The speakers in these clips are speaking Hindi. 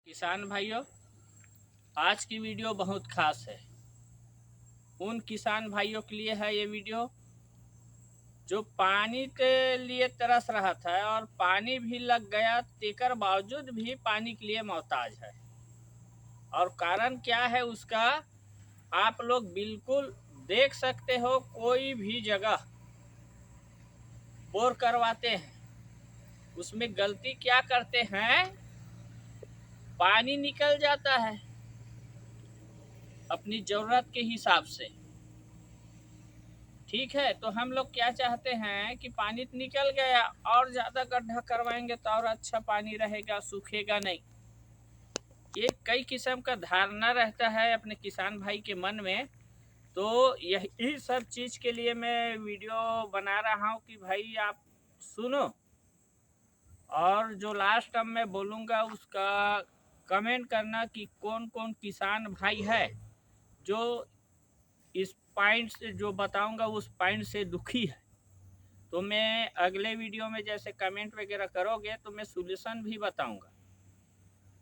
किसान भाइयों, आज की वीडियो बहुत खास है। उन किसान भाइयों के लिए है ये वीडियो जो पानी के लिए तरस रहा था और पानी भी लग गया, तेकर बावजूद भी पानी के लिए मोहताज है। और कारण क्या है उसका आप लोग बिल्कुल देख सकते हो। कोई भी जगह बोर करवाते हैं, उसमें गलती क्या करते हैं, पानी निकल जाता है अपनी ज़रूरत के हिसाब से। ठीक है, तो हम लोग क्या चाहते हैं कि पानी तो निकल गया, और ज़्यादा गड्ढा करवाएंगे तो और अच्छा पानी रहेगा, सूखेगा नहीं। ये कई किस्म का धारणा रहता है अपने किसान भाई के मन में। तो यही सब चीज़ के लिए मैं वीडियो बना रहा हूँ कि भाई आप सुनो, और जो लास्ट अब मैं बोलूँगा उसका कमेंट करना कि कौन कौन किसान भाई है जो इस पॉइंट से जो बताऊंगा उस पॉइंट से दुखी है। तो मैं अगले वीडियो में जैसे कमेंट वगैरह करोगे तो मैं सॉल्यूशन भी बताऊंगा,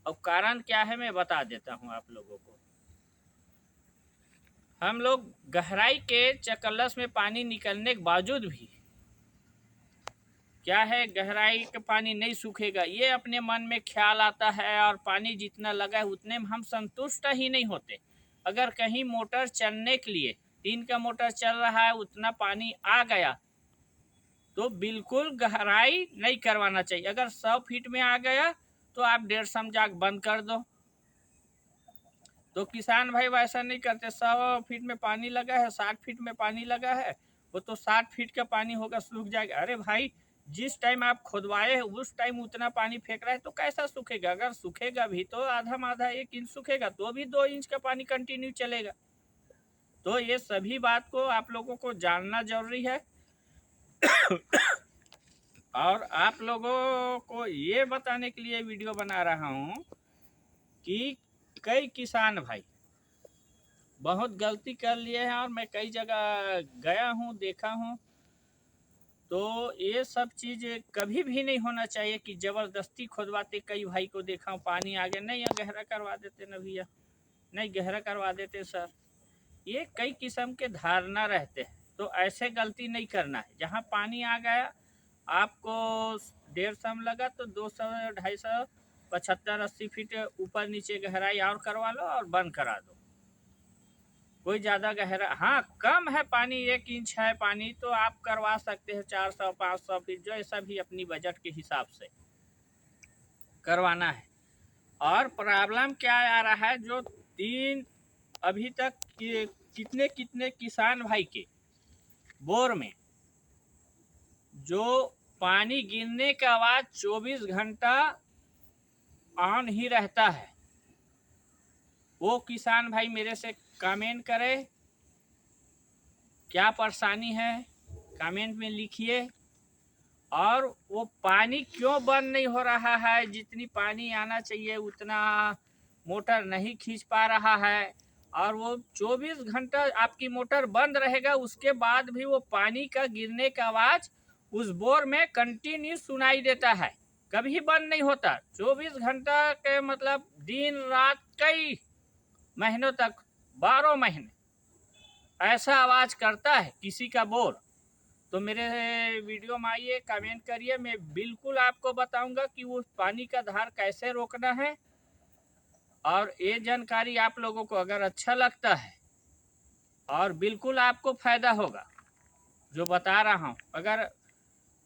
और कारण क्या है मैं बता देता हूं आप लोगों को। हम लोग गहराई के चकल्लस में पानी निकलने के बावजूद भी क्या है, गहराई का पानी नहीं सूखेगा, ये अपने मन में ख्याल आता है, और पानी जितना लगा है उतने में हम संतुष्ट ही नहीं होते। अगर कहीं मोटर चलने के लिए 3 का मोटर चल रहा है, उतना पानी आ गया तो बिल्कुल गहराई नहीं करवाना चाहिए। अगर 100 फीट में आ गया तो आप 1.5 समझाक बंद कर दो। तो किसान भाई वैसा नहीं करते। 100 फीट में पानी लगा है, 60 फीट में पानी लगा है, वो तो 60 फीट का पानी होगा, सूख जाएगा। अरे भाई, जिस टाइम आप खुदवाए उस टाइम उतना पानी फेंक रहा है तो कैसा सूखेगा? अगर सूखेगा भी तो आधा 1 इंच सूखेगा, तो भी 2 इंच का पानी कंटिन्यू चलेगा। तो ये सभी बात को आप लोगों को जानना जरूरी है। और आप लोगों को ये बताने के लिए वीडियो बना रहा हूँ कि कई किसान भाई बहुत गलती कर लिए हैं, और मैं कई जगह गया हूँ, देखा हूँ। तो ये सब चीज़ कभी भी नहीं होना चाहिए कि ज़बरदस्ती खुदवाते। कई भाई को देखा हूँ, पानी आ गया, नहीं गहरा करवा देते ना भैया, नहीं गहरा करवा देते सर। ये कई किस्म के धारणा रहते हैं, तो ऐसे गलती नहीं करना है। जहाँ पानी आ गया, आपको 150 में लगा तो 200, 250, 75, 80 फीट ऊपर नीचे गहराई और करवा लो और बंद करा दो। कोई ज़्यादा गहरा, हाँ कम है पानी, 1 इंच है पानी, तो आप करवा सकते हैं 400, 500 फीट, जो ऐसा भी अपनी बजट के हिसाब से करवाना है। और प्रॉब्लम क्या आ रहा है, जो 3 अभी तक कितने कितने किसान भाई के बोर में जो पानी गिरने के बाद 24 घंटा ऑन ही रहता है, वो किसान भाई मेरे से कमेंट करे, क्या परेशानी है कमेंट में लिखिए। और वो पानी क्यों बंद नहीं हो रहा है, जितनी पानी आना चाहिए उतना मोटर नहीं खींच पा रहा है, और वो 24 घंटा आपकी मोटर बंद रहेगा, उसके बाद भी वो पानी का गिरने का आवाज़ उस बोर में कंटिन्यू सुनाई देता है, कभी बंद नहीं होता। 24 घंटा के मतलब दिन रात कई महीनों तक, 12 महीने ऐसा आवाज़ करता है किसी का बोर। तो मेरे वीडियो में आइए, कमेंट करिए, मैं बिल्कुल आपको बताऊंगा कि उस पानी का धार कैसे रोकना है। और ये जानकारी आप लोगों को अगर अच्छा लगता है और बिल्कुल आपको फ़ायदा होगा जो बता रहा हूँ, अगर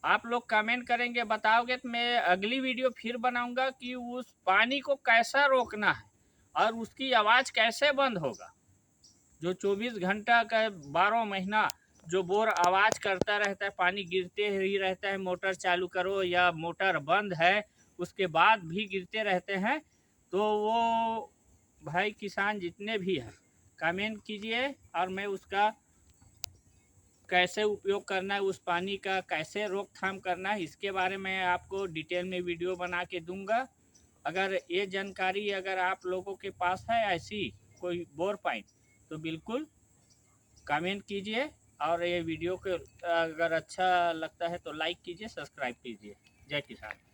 आप लोग कमेंट करेंगे, बताओगे, तो मैं अगली वीडियो फिर बनाऊंगा कि उस पानी को कैसा रोकना है और उसकी आवाज़ कैसे बंद होगा। जो 24 घंटा का 12 महीना जो बोर आवाज़ करता रहता है, पानी गिरते ही रहता है, मोटर चालू करो या मोटर बंद है उसके बाद भी गिरते रहते हैं। तो वो भाई किसान जितने भी हैं कमेंट कीजिए, और मैं उसका कैसे उपयोग करना है, उस पानी का कैसे रोकथाम करना है, इसके बारे में आपको डिटेल में वीडियो बना के दूंगा। अगर ये जानकारी अगर आप लोगों के पास है ऐसी कोई बोर पॉइंट, तो बिल्कुल कमेंट कीजिए। और ये वीडियो को अगर अच्छा लगता है तो लाइक कीजिए, सब्सक्राइब कीजिए। जय किसान।